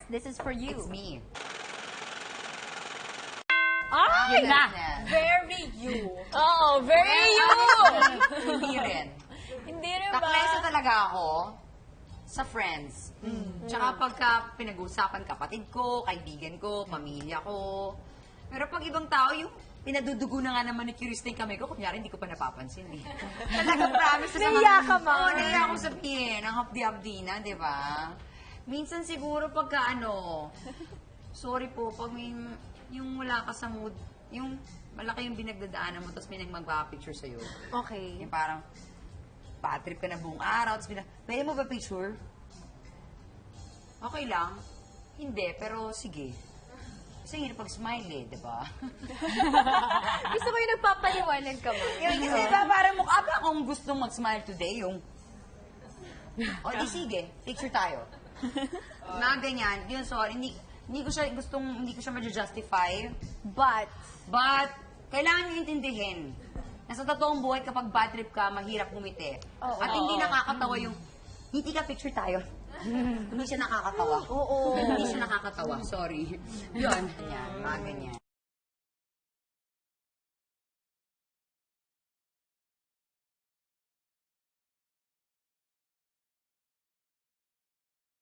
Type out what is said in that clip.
This is for you. It's me. Ay! Yun na. Very you. Oo, very you! Hindi rin. Hindi rin ba? Taklesa talaga ako sa friends. Tsaka pagka pinag-uusapan kapatid ko, kaibigan ko, pamilya ko. Pero pag ibang tao, yung pinadudugo na nga naman ni Kiriste kami ko, kunyari hindi ko pa napapansin eh. Talagang promise na Naiya ka, Ma. Oo, naiya ako sabihin. Ang hapdi-hapdi na, di ba? Minsan siguro pagka sorry po, pag may, yung wala ka sa mood, yung malaki yung binagdadaanan mo, tapos may magpapicture sa'yo. Okay. Yung parang, bad trip ka na buong araw, tapos pwede mo ba picture? Okay lang. Hindi, pero sige. Kasi hirap pag-smile eh, di ba? Gusto ko yung nagpapaliwanag ka, Ma. Yung kasi ba, parang mukha ba akong gustong mag-smile today, yung, o di sige, picture tayo. Na ganyan, yun, sorry, hindi ko siya ma-justify. But, Kailangan nyo intindihin. Nasa totoong buhay, kapag bad trip ka, mahirap ngumiti. Oo. At hindi nakakatawa yung, hindi ka picture tayo. Hindi siya nakakatawa. Oo. Hindi siya nakakatawa, sorry. Yun. Ganyan, mga ganyan.